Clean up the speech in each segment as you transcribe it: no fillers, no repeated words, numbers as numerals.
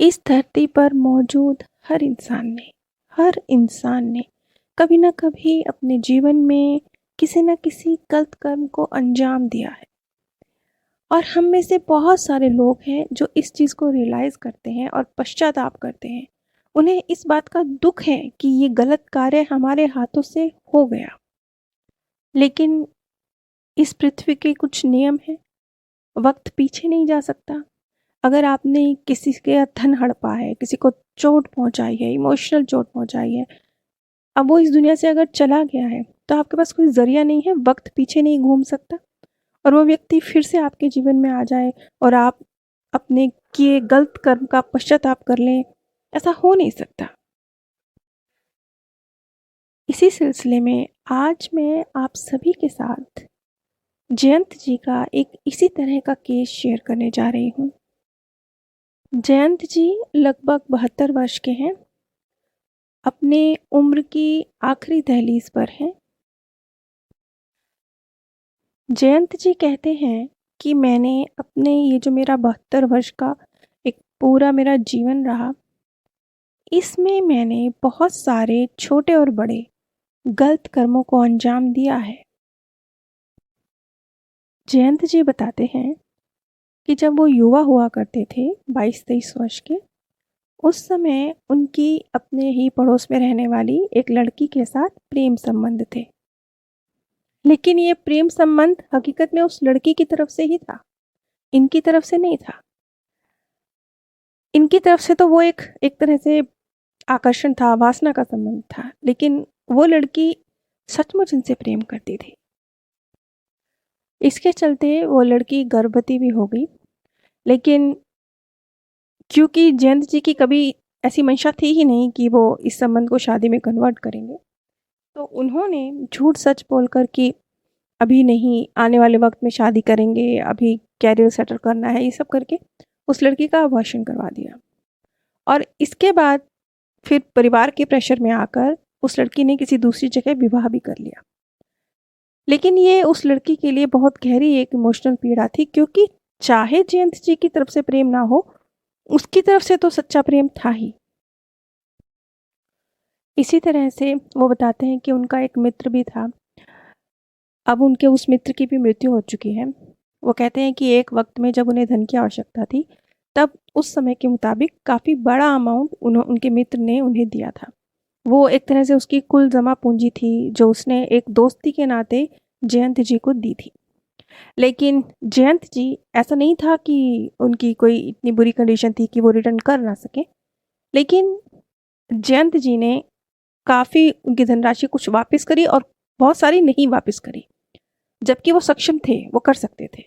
इस धरती पर मौजूद हर इंसान ने कभी न कभी अपने जीवन में किसी न किसी गलत कर्म को अंजाम दिया है। और हम में से बहुत सारे लोग हैं जो इस चीज़ को रियलाइज़ करते हैं और पश्चाताप करते हैं। उन्हें इस बात का दुख है कि ये गलत कार्य हमारे हाथों से हो गया। लेकिन इस पृथ्वी के कुछ नियम हैं, वक्त पीछे नहीं जा सकता। अगर आपने किसी के धन हड़पा है, किसी को चोट पहुंचाई है, इमोशनल चोट पहुंचाई है, अब वो इस दुनिया से अगर चला गया है तो आपके पास कोई ज़रिया नहीं है, वक्त पीछे नहीं घूम सकता और वो व्यक्ति फिर से आपके जीवन में आ जाए और आप अपने किए गलत कर्म का पश्चाताप कर लें, ऐसा हो नहीं सकता। इसी सिलसिले में आज मैं आप सभी के साथ जयंत जी का एक इसी तरह का केस शेयर करने जा रही हूँ। जयंत जी लगभग 72 वर्ष के हैं, अपने उम्र की आखिरी दहलीज पर हैं। जयंत जी कहते हैं कि मैंने अपने ये जो मेरा 72 वर्ष का एक पूरा मेरा जीवन रहा, इसमें मैंने बहुत सारे छोटे और बड़े गलत कर्मों को अंजाम दिया है। जयंत जी बताते हैं कि जब वो युवा हुआ करते थे 22-23 वर्ष के, उस समय उनकी अपने ही पड़ोस में रहने वाली एक लड़की के साथ प्रेम संबंध थे। लेकिन ये प्रेम संबंध हकीकत में उस लड़की की तरफ से ही था, इनकी तरफ से नहीं था। इनकी तरफ से तो वो एक तरह से आकर्षण था, वासना का संबंध था, लेकिन वो लड़की सचमुच इनसे प्रेम करती थी। इसके चलते वो लड़की गर्भवती भी हो गई। लेकिन क्योंकि जयंत जी की कभी ऐसी मंशा थी ही नहीं कि वो इस संबंध को शादी में कन्वर्ट करेंगे, तो उन्होंने झूठ सच बोलकर कि अभी नहीं, आने वाले वक्त में शादी करेंगे, अभी कैरियर सेटल करना है, ये सब करके उस लड़की का अबॉर्शन करवा दिया। और इसके बाद फिर परिवार के प्रेशर में आकर उस लड़की ने किसी दूसरी जगह विवाह भी कर लिया। लेकिन ये उस लड़की के लिए बहुत गहरी एक इमोशनल पीड़ा थी, क्योंकि चाहे जयंत जी की तरफ से प्रेम ना हो, उसकी तरफ से तो सच्चा प्रेम था ही। इसी तरह से वो बताते हैं कि उनका एक मित्र भी था। अब उनके उस मित्र की भी मृत्यु हो चुकी है। वो कहते हैं कि एक वक्त में जब उन्हें धन की आवश्यकता थी, तब उस समय के मुताबिक काफ़ी बड़ा अमाउंट उनके मित्र ने उन्हें दिया था। वो एक तरह से उसकी कुल जमा पूंजी थी, जो उसने एक दोस्ती के नाते जयंत जी को दी थी। लेकिन जयंत जी, ऐसा नहीं था कि उनकी कोई इतनी बुरी कंडीशन थी कि वो रिटर्न कर ना सके, लेकिन जयंत जी ने काफ़ी उनकी धनराशि कुछ वापस करी और बहुत सारी नहीं वापस करी, जबकि वो सक्षम थे, वो कर सकते थे।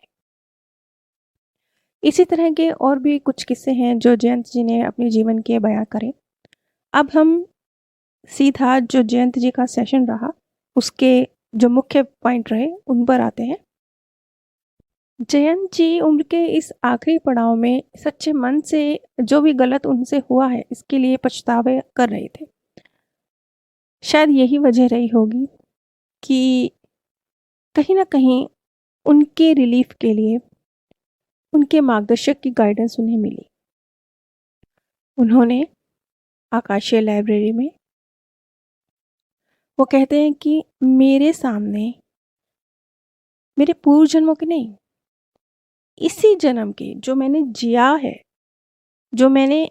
इसी तरह के और भी कुछ किस्से हैं जो जयंत जी ने अपने जीवन के बयां करे। अब हम सीधा जो जयंत जी का सेशन रहा, उसके जो मुख्य पॉइंट रहे, उन पर आते हैं। जयंत जी उम्र के इस आखिरी पड़ाव में सच्चे मन से जो भी गलत उनसे हुआ है, इसके लिए पछतावे कर रहे थे। शायद यही वजह रही होगी कि कहीं ना कहीं उनके रिलीफ के लिए उनके मार्गदर्शक की गाइडेंस उन्हें मिली। उन्होंने आकाशीय लाइब्रेरी में, वो कहते हैं कि मेरे सामने मेरे पूर्व जन्मों के नहीं, इसी जन्म के जो मैंने जिया है, जो मैंने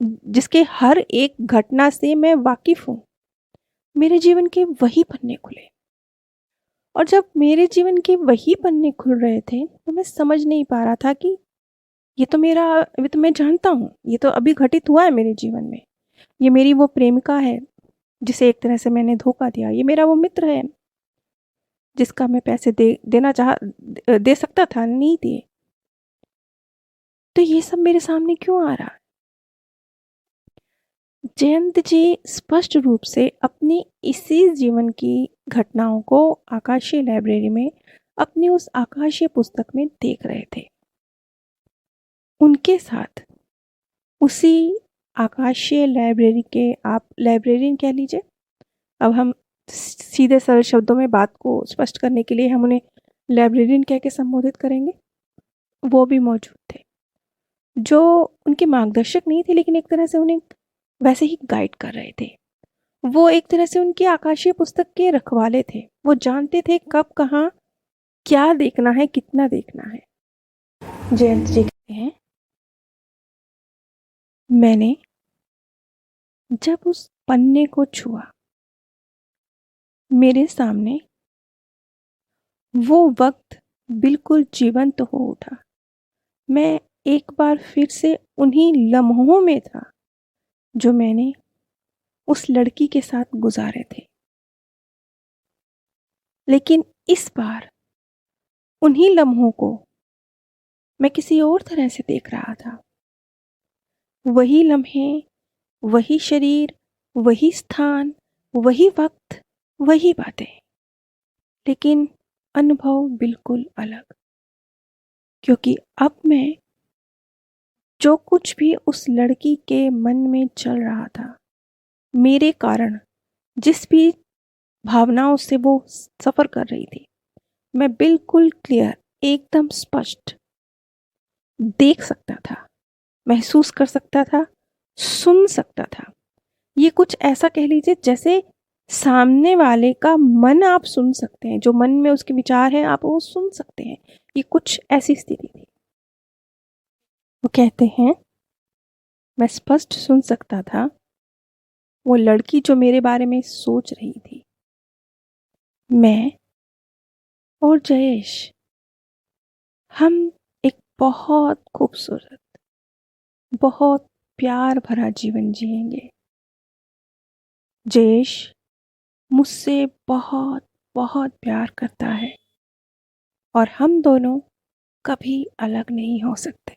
जिसके हर एक घटना से मैं वाकिफ हूँ, मेरे जीवन के वही पन्ने खुले। और जब मेरे जीवन के वही पन्ने खुल रहे थे, तो मैं समझ नहीं पा रहा था कि ये तो मैं जानता हूँ, ये तो अभी घटित हुआ है मेरे जीवन में। ये मेरी वो प्रेमिका है जिसे एक तरह से मैंने धोखा दिया। ये मेरा वो मित्र है जिसका मैं पैसे दे सकता था, नहीं दिए। तो ये सब मेरे सामने क्यों आ रहा है? जयंत जी स्पष्ट रूप से अपनी इसी जीवन की घटनाओं को आकाशीय लाइब्रेरी में, अपनी उस आकाशीय पुस्तक में देख रहे थे। उनके साथ उसी आकाशीय लाइब्रेरी के, आप लाइब्रेरियन कह लीजिए, अब हम सीधे सरल शब्दों में बात को स्पष्ट करने के लिए हम उन्हें लाइब्रेरियन कह के संबोधित करेंगे, वो भी मौजूद थे, जो उनके मार्गदर्शक नहीं थे, लेकिन एक तरह से उन्हें वैसे ही गाइड कर रहे थे। वो एक तरह से उनकी आकाशीय पुस्तक के रखवाले थे। वो जानते थे कब कहाँ क्या देखना है, कितना देखना है। जयंत जी कहते हैं, मैंने जब उस पन्ने को छुआ, मेरे सामने वो वक्त बिल्कुल जीवंत हो उठा। मैं एक बार फिर से उन्हीं लम्हों में था जो मैंने उस लड़की के साथ गुजारे थे, लेकिन इस बार उन्हीं लम्हों को मैं किसी और तरह से देख रहा था। वही लम्हे, वही शरीर, वही स्थान, वही वक्त, वही बातें, लेकिन अनुभव बिल्कुल अलग। क्योंकि अब मैं जो कुछ भी उस लड़की के मन में चल रहा था, मेरे कारण जिस भी भावनाओं से वो सफ़र कर रही थी, मैं बिल्कुल क्लियर, एकदम स्पष्ट देख सकता था, महसूस कर सकता था, सुन सकता था। ये कुछ ऐसा कह लीजिए जैसे सामने वाले का मन आप सुन सकते हैं, जो मन में उसके विचार हैं आप वो सुन सकते हैं। ये कुछ ऐसी स्थिति थी। वो कहते हैं, मैं स्पष्ट सुन सकता था वो लड़की जो मेरे बारे में सोच रही थी। मैं और जयेश, हम एक बहुत खूबसूरत, बहुत प्यार भरा जीवन जिएंगे। जयेश मुझसे बहुत बहुत प्यार करता है और हम दोनों कभी अलग नहीं हो सकते।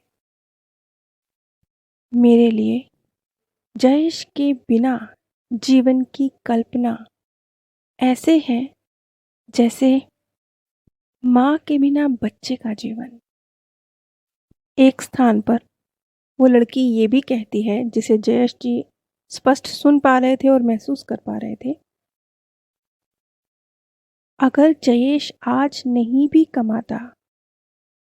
मेरे लिए जयेश के बिना जीवन की कल्पना ऐसे है जैसे माँ के बिना बच्चे का जीवन। एक स्थान पर वो लड़की ये भी कहती है, जिसे जयेश जी स्पष्ट सुन पा रहे थे और महसूस कर पा रहे थे, अगर जयेश आज नहीं भी कमाता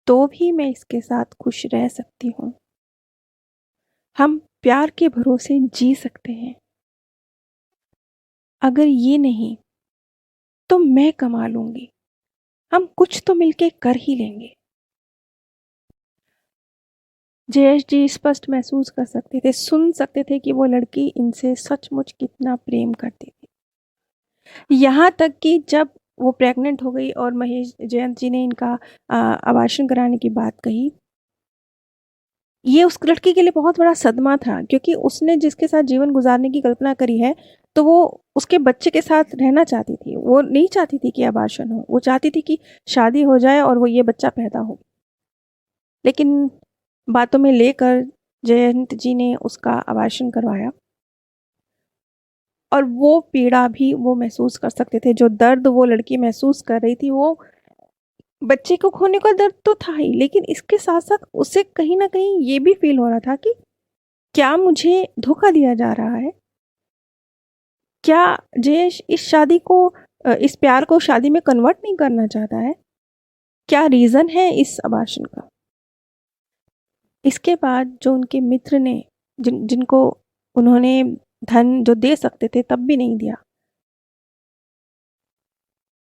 तो भी मैं इसके साथ खुश रह सकती हूँ। हम प्यार के भरोसे जी सकते हैं। अगर ये नहीं तो मैं कमा लूंगी, हम कुछ तो मिलके कर ही लेंगे। जयेश जी स्पष्ट महसूस कर सकते थे, सुन सकते थे कि वो लड़की इनसे सचमुच कितना प्रेम करती थी। यहाँ तक कि जब वो प्रेग्नेंट हो गई और महेश जयंत जी ने इनका अबार्शन कराने की बात कही, ये उस लड़की के लिए बहुत बड़ा सदमा था, क्योंकि उसने जिसके साथ जीवन गुजारने की कल्पना करी है तो वो उसके बच्चे के साथ रहना चाहती थी। वो नहीं चाहती थी कि अबार्शन हो, वो चाहती थी कि शादी हो जाए और वो ये बच्चा पैदा हो। लेकिन बातों में लेकर जयंत जी ने उसका अबार्शन करवाया और वो पीड़ा भी वो महसूस कर सकते थे। जो दर्द वो लड़की महसूस कर रही थी, वो बच्चे को खोने का दर्द तो था ही, लेकिन इसके साथ साथ उसे कहीं ना कहीं ये भी फील हो रहा था कि क्या मुझे धोखा दिया जा रहा है? क्या जयेश इस शादी को, इस प्यार को शादी में कन्वर्ट नहीं करना चाहता है? क्या रीज़न है इस अबार्शन का? इसके बाद जो उनके मित्र ने, जिनको उन्होंने धन जो दे सकते थे तब भी नहीं दिया,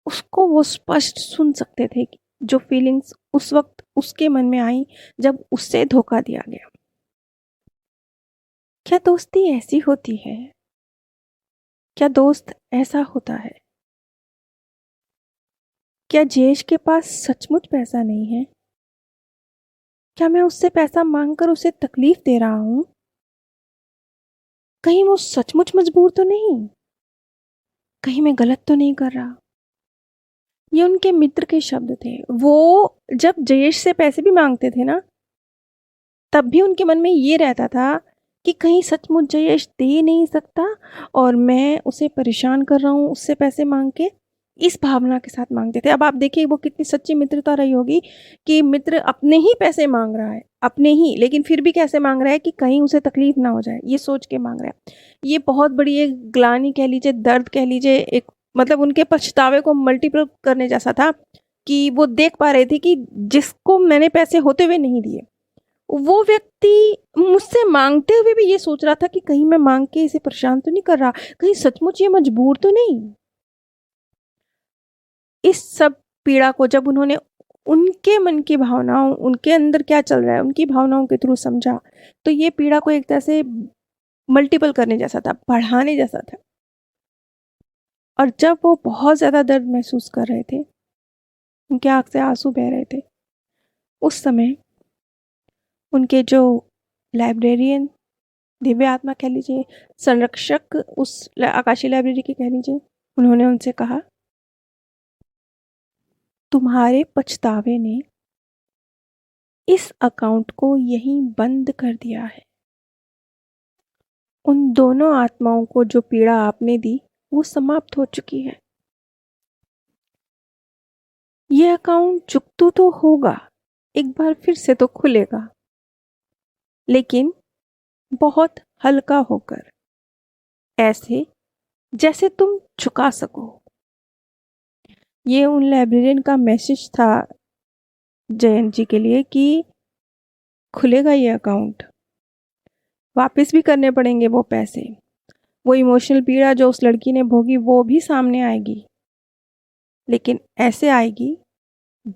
उसको वो स्पष्ट सुन सकते थे कि जो फीलिंग्स उस वक्त उसके मन में आई जब उससे धोखा दिया गया। क्या दोस्ती ऐसी होती है? क्या दोस्त ऐसा होता है? क्या जयेश के पास सचमुच पैसा नहीं है? क्या मैं उससे पैसा मांगकर उसे तकलीफ दे रहा हूं? कहीं वो सचमुच मजबूर तो नहीं? कहीं मैं गलत तो नहीं कर रहा? ये उनके मित्र के शब्द थे। वो जब जयेश से पैसे भी मांगते थे ना, तब भी उनके मन में ये रहता था कि कहीं सचमुच जयेश दे नहीं सकता और मैं उसे परेशान कर रहा हूँ उससे पैसे मांग के। इस भावना के साथ मांगते थे। अब आप देखिए वो कितनी सच्ची मित्रता रही होगी कि मित्र अपने ही पैसे मांग रहा है, अपने ही, लेकिन फिर भी कैसे मांग रहा है कि कहीं उसे तकलीफ ना हो जाए, ये सोच के मांग रहा है। ये बहुत बड़ी एक ग्लानि कह लीजिए, दर्द कह लीजिए, एक मतलब उनके पछतावे को मल्टीपल करने जैसा था कि वो देख पा रहे थे कि जिसको मैंने पैसे होते हुए नहीं दिए, वो व्यक्ति मुझसे मांगते हुए भी ये सोच रहा था कि कहीं मैं मांग के इसे परेशान तो नहीं कर रहा, कहीं सचमुच ये मजबूर तो नहीं। इस सब पीड़ा को जब उन्होंने उनके मन की भावनाओं, उनके अंदर क्या चल रहा है, उनकी भावनाओं के थ्रू समझा, तो ये पीड़ा को एक तरह से मल्टीपल करने जैसा था, बढ़ाने जैसा था। और जब वो बहुत ज़्यादा दर्द महसूस कर रहे थे, उनके आँख से आंसू बह रहे थे, उस समय उनके जो लाइब्रेरियन, दिव्य आत्मा कह लीजिए, संरक्षक उस आकाशीय लाइब्रेरी के कह लीजिए, उन्होंने उनसे कहा, तुम्हारे पछतावे ने इस अकाउंट को यहीं बंद कर दिया है। उन दोनों आत्माओं को जो पीड़ा आपने दी वो समाप्त हो चुकी है। ये अकाउंट चुकता तो होगा, एक बार फिर से तो खुलेगा, लेकिन बहुत हल्का होकर, ऐसे जैसे तुम चुका सको। ये उन लाइब्रेरियन का मैसेज था जयंत जी के लिए कि खुलेगा ये अकाउंट, वापस भी करने पड़ेंगे वो पैसे, वो इमोशनल पीड़ा जो उस लड़की ने भोगी वो भी सामने आएगी, लेकिन ऐसे आएगी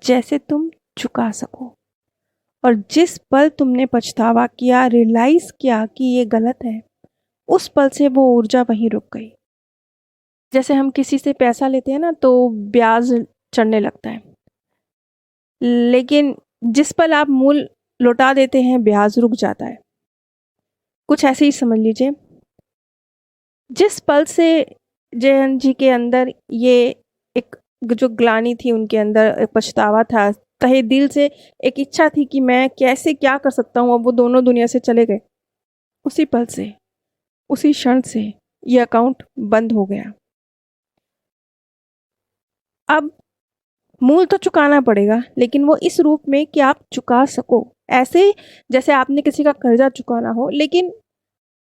जैसे तुम चुका सको। और जिस पल तुमने पछतावा किया, रियलाइज किया कि ये गलत है, उस पल से वो ऊर्जा वहीं रुक गई। जैसे हम किसी से पैसा लेते हैं ना तो ब्याज चढ़ने लगता है, लेकिन जिस पल आप मूल लौटा देते हैं ब्याज रुक जाता है। कुछ ऐसे ही समझ लीजिए, जिस पल से जयंत जी के अंदर ये एक जो ग्लानि थी, उनके अंदर एक पछतावा था, तहे दिल से एक इच्छा थी कि मैं कैसे क्या कर सकता हूँ, अब वो दोनों दुनिया से चले गए, उसी पल से, उसी क्षण से ये अकाउंट बंद हो गया। अब मूल तो चुकाना पड़ेगा, लेकिन वो इस रूप में कि आप चुका सको, ऐसे जैसे आपने किसी का कर्जा चुकाना हो, लेकिन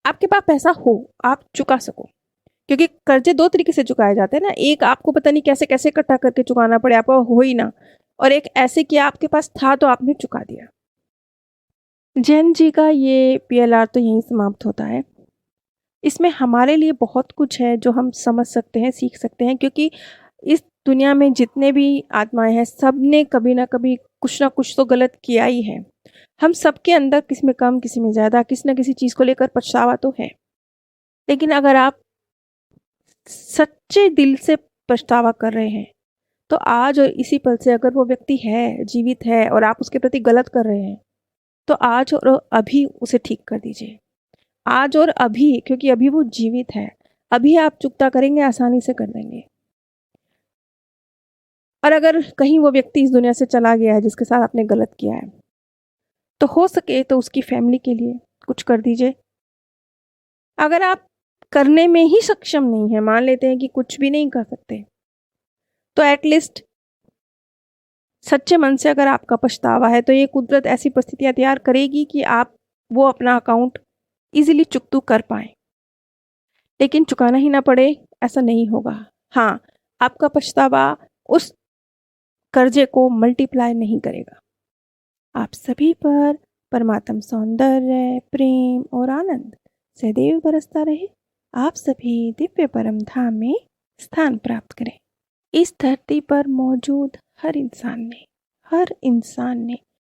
आपके पास पैसा हो, आप चुका सको। क्योंकि कर्जे दो तरीके से चुकाए जाते हैं ना, एक आपको पता नहीं कैसे कैसे इकट्ठा करके चुकाना पड़े, आपको हो ही ना, और एक ऐसे कि आपके पास था तो आपने चुका दिया। जैन जी का ये पीएलआर तो यहीं समाप्त होता है। इसमें हमारे लिए बहुत कुछ है जो हम समझ सकते हैं, सीख सकते हैं, क्योंकि इस दुनिया में जितने भी आत्माएं हैं, सब ने कभी ना कभी कुछ ना कुछ तो गलत किया ही है। हम सबके अंदर किसी में कम, किसी में ज़्यादा, किसी न किसी चीज़ को लेकर पछतावा तो है। लेकिन अगर आप सच्चे दिल से पछतावा कर रहे हैं, तो आज और इसी पल से, अगर वो व्यक्ति है, जीवित है, और आप उसके प्रति गलत कर रहे हैं, तो आज और अभी उसे ठीक कर दीजिए। आज और अभी, क्योंकि अभी वो जीवित है, अभी आप चुकता करेंगे, आसानी से कर देंगे। और अगर कहीं वो व्यक्ति इस दुनिया से चला गया है जिसके साथ आपने गलत किया है, तो हो सके तो उसकी फैमिली के लिए कुछ कर दीजिए। अगर आप करने में ही सक्षम नहीं है, मान लेते हैं कि कुछ भी नहीं कर सकते, तो एटलीस्ट सच्चे मन से अगर आपका पछतावा है, तो ये कुदरत ऐसी परिस्थितियां तैयार करेगी कि आप वो अपना अकाउंट इजीली चुकतू कर पाए। लेकिन चुकाना ही ना पड़े, ऐसा नहीं होगा। हाँ, आपका पछतावा उस कर्जे को मल्टीप्लाई नहीं करेगा। आप सभी पर परमात्म सौंदर्य, प्रेम और आनंद सदैव बरसता रहे। आप सभी दिव्य परम धाम में स्थान प्राप्त करें। इस धरती पर मौजूद हर इंसान ने